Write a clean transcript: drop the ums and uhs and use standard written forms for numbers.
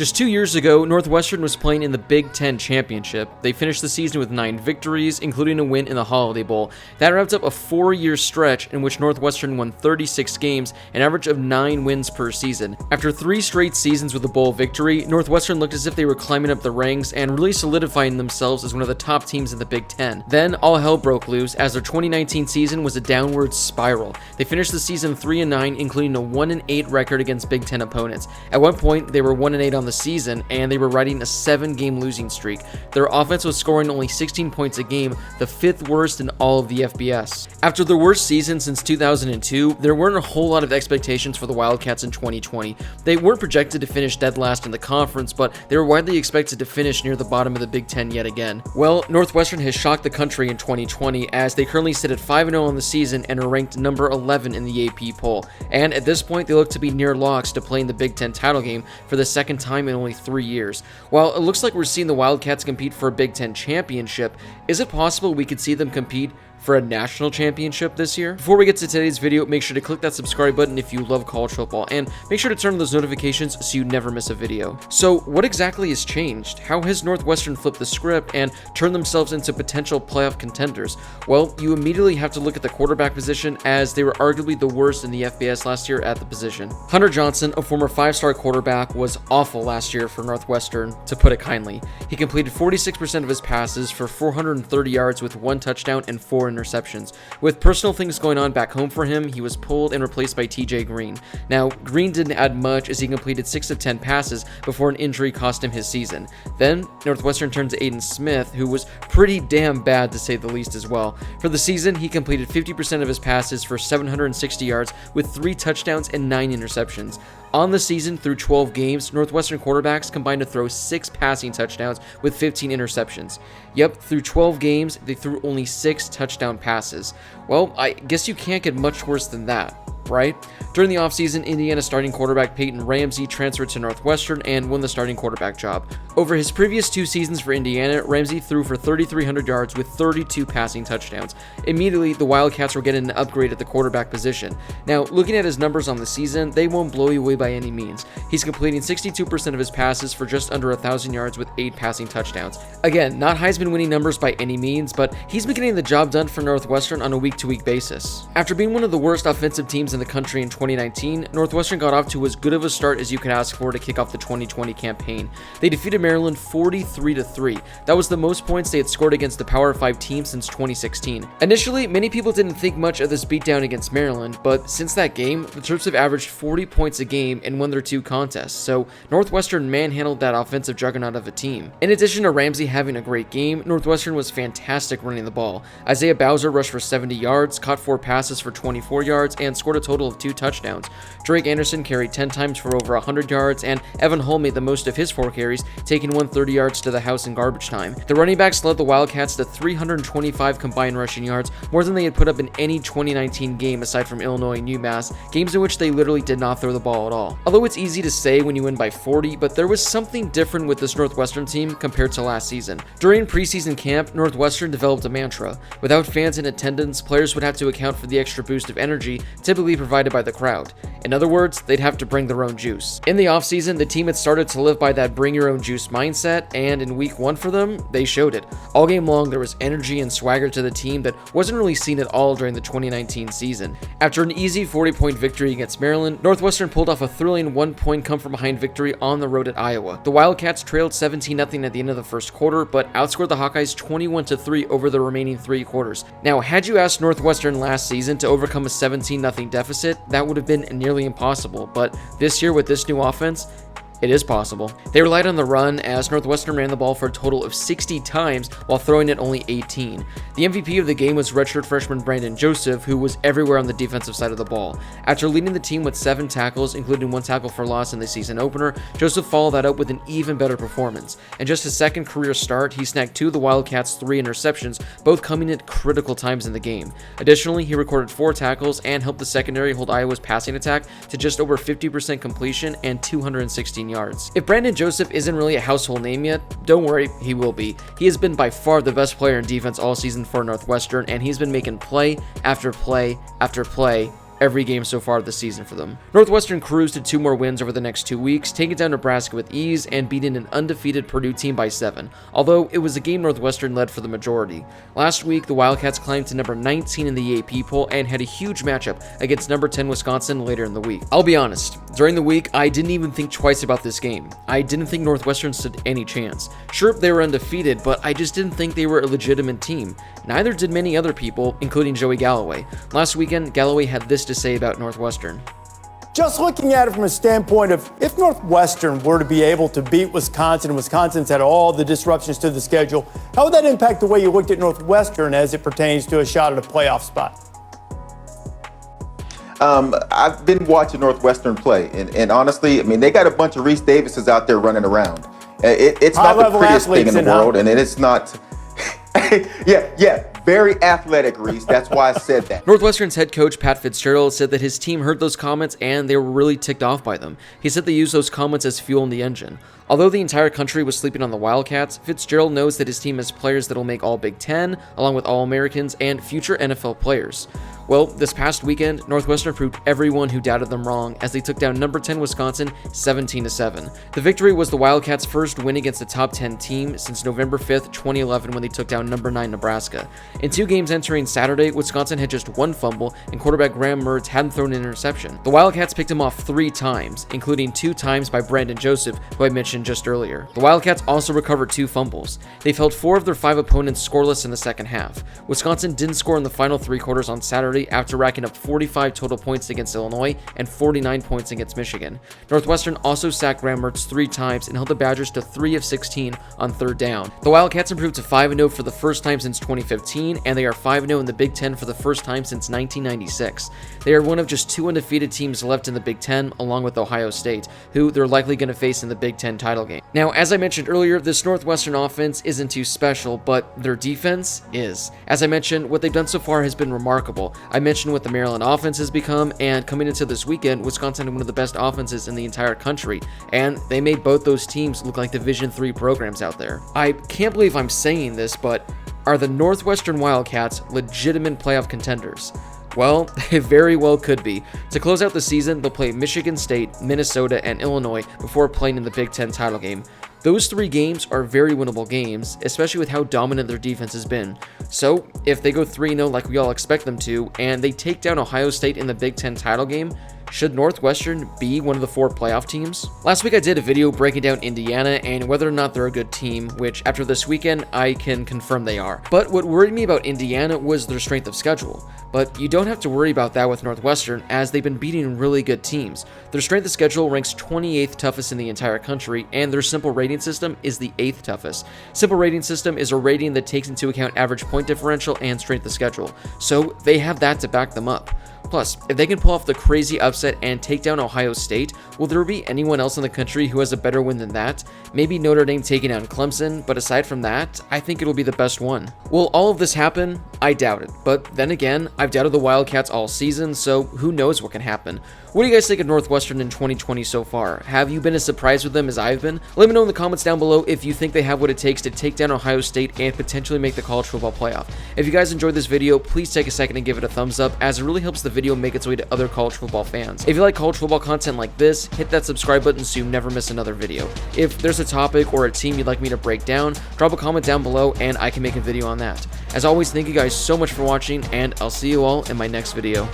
Just 2 years ago, Northwestern was playing in the Big Ten Championship. They finished the season with 9 victories, including a win in the Holiday Bowl. That wrapped up a 4-year stretch in which Northwestern won 36 games, an average of 9 wins per season. After 3 straight seasons with a bowl victory, Northwestern looked as if they were climbing up the ranks and really solidifying themselves as one of the top teams in the Big Ten. Then, all hell broke loose as their 2019 season was a downward spiral. They finished the season 3-9, including a 1-8 record against Big Ten opponents. At one point, they were 1-8 on the season, and they were riding a 7-game losing streak. Their offense was scoring only 16 points a game, the 5th worst in all of the FBS. After their worst season since 2002, there weren't a whole lot of expectations for the Wildcats in 2020. They weren't projected to finish dead last in the conference, but they were widely expected to finish near the bottom of the Big Ten yet again. Well, Northwestern has shocked the country in 2020, as they currently sit at 5-0 on the season and are ranked number 11 in the AP poll. And at this point, they look to be near locks to play in the Big Ten title game for the second time in only 3 years. While it looks like we're seeing the Wildcats compete for a Big Ten championship, is it possible we could see them compete for a national championship this year? Before we get to today's video, make sure to click that subscribe button if you love college football, and make sure to turn on those notifications so you never miss a video. So what exactly has changed? How has Northwestern flipped the script and turned themselves into potential playoff contenders? Well, you immediately have to look at the quarterback position, as they were arguably the worst in the FBS last year at the position. Hunter Johnson, a former 5-star quarterback, was awful last year for Northwestern, to put it kindly. He completed 46% of his passes for 430 yards with 1 touchdown and 4 interceptions. With personal things going on back home for him, he was pulled and replaced by TJ Green. Now, Green didn't add much, as he completed 6 of 10 passes before an injury cost him his season. Then, Northwestern turned to Aiden Smith, who was pretty damn bad to say the least as well. For the season, he completed 50% of his passes for 760 yards with 3 touchdowns and 9 interceptions. On the season, through 12 games, Northwestern quarterbacks combined to throw 6 passing touchdowns with 15 interceptions. Yep, through 12 games, they threw only 6 touchdown passes. Well, I guess you can't get much worse than that, right? During the offseason, Indiana starting quarterback Peyton Ramsey transferred to Northwestern and won the starting quarterback job. Over his previous 2 seasons for Indiana, Ramsey threw for 3,300 yards with 32 passing touchdowns. Immediately, the Wildcats were getting an upgrade at the quarterback position. Now, looking at his numbers on the season, they won't blow you away by any means. He's completing 62% of his passes for just under 1,000 yards with 8 passing touchdowns. Again, not Heisman winning numbers by any means, but he's been getting the job done for Northwestern on a week-to-week basis. After being one of the worst offensive teams in the country in 2019, Northwestern got off to as good of a start as you could ask for to kick off the 2020 campaign. They defeated Maryland 43-3. That was the most points they had scored against the Power 5 team since 2016. Initially, many people didn't think much of this beatdown against Maryland, but since that game, the Terps have averaged 40 points a game and won their 2 contests, so Northwestern manhandled that offensive juggernaut of a team. In addition to Ramsey having a great game, Northwestern was fantastic running the ball. Isaiah Bowser rushed for 70 yards, caught 4 passes for 24 yards, and scored a total of 2 touchdowns. Drake Anderson carried 10 times for over 100 yards, and Evan Hull made the most of his 4 carries, taking 130 yards to the house in garbage time. The running backs led the Wildcats to 325 combined rushing yards, more than they had put up in any 2019 game aside from Illinois and UMass, games in which they literally did not throw the ball at all. Although it's easy to say when you win by 40, but there was something different with this Northwestern team compared to last season. During preseason camp, Northwestern developed a mantra. Without fans in attendance, players would have to account for the extra boost of energy typically provided by the crowd. In other words, they'd have to bring their own juice. In the offseason, the team had started to live by that bring your own juice mindset, and in week 1 for them, they showed it. All game long, there was energy and swagger to the team that wasn't really seen at all during the 2019 season. After an easy 40-point victory against Maryland, Northwestern pulled off a thrilling 1-point come-from-behind victory on the road at Iowa. The Wildcats trailed 17-0 at the end of the first quarter, but outscored the Hawkeyes 21-3 over the remaining 3 quarters. Now, had you asked Northwestern last season to overcome a 17-0 deficit, that would have been nearly impossible, but this year with this new offense, it is possible. They relied on the run, as Northwestern ran the ball for a total of 60 times while throwing it only 18. The MVP of the game was redshirt freshman Brandon Joseph, who was everywhere on the defensive side of the ball. After leading the team with 7 tackles, including 1 tackle for loss in the season opener, Joseph followed that up with an even better performance. In just his 2nd career start, he snagged 2 of the Wildcats' 3 interceptions, both coming at critical times in the game. Additionally, he recorded 4 tackles and helped the secondary hold Iowa's passing attack to just over 50% completion and 216 yards. If Brandon Joseph isn't really a household name yet, don't worry, he will be. He has been by far the best player in defense all season for Northwestern, and he's been making play after play after play every game so far this season for them. Northwestern cruised to 2 more wins over the next 2 weeks, taking down Nebraska with ease and beating an undefeated Purdue team by 7, although it was a game Northwestern led for the majority. Last week, the Wildcats climbed to number 19 in the AP poll and had a huge matchup against number 10 Wisconsin later in the week. I'll be honest, during the week, I didn't even think twice about this game. I didn't think Northwestern stood any chance. Sure, they were undefeated, but I just didn't think they were a legitimate team. Neither did many other people, including Joey Galloway. Last weekend, Galloway had this to say about Northwestern. Just looking at it from a standpoint of if Northwestern were to be able to beat Wisconsin, and Wisconsin's had all the disruptions to the schedule, how would that impact the way you looked at Northwestern as it pertains to a shot at a playoff spot? I've been watching Northwestern play, and honestly, I mean, they got a bunch of Reese Davises out there running around. It's not the prettiest thing in the world, and it's not. Yeah, very athletic, Reese. That's why I said that. Northwestern's head coach, Pat Fitzgerald, said that his team heard those comments and they were really ticked off by them. He said they used those comments as fuel in the engine. Although the entire country was sleeping on the Wildcats, Fitzgerald knows that his team has players that'll make All Big Ten, along with All-Americans and future NFL players. Well, this past weekend, Northwestern proved everyone who doubted them wrong as they took down number 10 Wisconsin 17-7. The victory was the Wildcats' first win against a top 10 team since November 5th, 2011 when they took down number 9 Nebraska. In 2 games entering Saturday, Wisconsin had just 1 fumble and quarterback Graham Mertz hadn't thrown an interception. The Wildcats picked him off 3 times, including 2 times by Brandon Joseph, who I mentioned just earlier. The Wildcats also recovered 2 fumbles. They've held 4 of their 5 opponents scoreless in the second half. Wisconsin didn't score in the final 3 quarters on Saturday after racking up 45 total points against Illinois and 49 points against Michigan. Northwestern also sacked Graham Mertz 3 times and held the Badgers to 3 of 16 on 3rd down. The Wildcats improved to 5-0 for the first time since 2015, and they are 5-0 in the Big Ten for the first time since 1996. They are one of just 2 undefeated teams left in the Big Ten, along with Ohio State, who they're likely going to face in the Big Ten title game. Now, as I mentioned earlier, this Northwestern offense isn't too special, but their defense is. As I mentioned, what they've done so far has been remarkable. I mentioned what the Maryland offense has become, and coming into this weekend, Wisconsin had one of the best offenses in the entire country, and they made both those teams look like Division III programs out there. I can't believe I'm saying this, but are the Northwestern Wildcats legitimate playoff contenders? Well, they very well could be. To close out the season, they'll play Michigan State, Minnesota, and Illinois before playing in the Big Ten title game. Those 3 games are very winnable games, especially with how dominant their defense has been. So, if they go 3-0 like we all expect them to, and they take down Ohio State in the Big Ten title game, should Northwestern be one of the 4 playoff teams? Last week I did a video breaking down Indiana and whether or not they're a good team, which after this weekend I can confirm they are. But what worried me about Indiana was their strength of schedule. But you don't have to worry about that with Northwestern, as they've been beating really good teams. Their strength of schedule ranks 28th toughest in the entire country, and their simple rating system is the 8th toughest. Simple rating system is a rating that takes into account average point differential and strength of schedule, so they have that to back them up. Plus, if they can pull off the crazy upset and take down Ohio State, will there be anyone else in the country who has a better win than that? Maybe Notre Dame taking down Clemson, but aside from that, I think it'll be the best one. Will all of this happen? I doubt it, but then again, I've doubted the Wildcats all season, so who knows what can happen. What do you guys think of Northwestern in 2020 so far? Have you been as surprised with them as I've been? Let me know in the comments down below if you think they have what it takes to take down Ohio State and potentially make the college football playoff. If you guys enjoyed this video, please take a second and give it a thumbs up, as it really helps the video make its way to other college football fans. If you like college football content like this, hit that subscribe button so you never miss another video. If there's a topic or a team you'd like me to break down, drop a comment down below and I can make a video on that. As always, thank you guys so much for watching, and I'll see you all in my next video.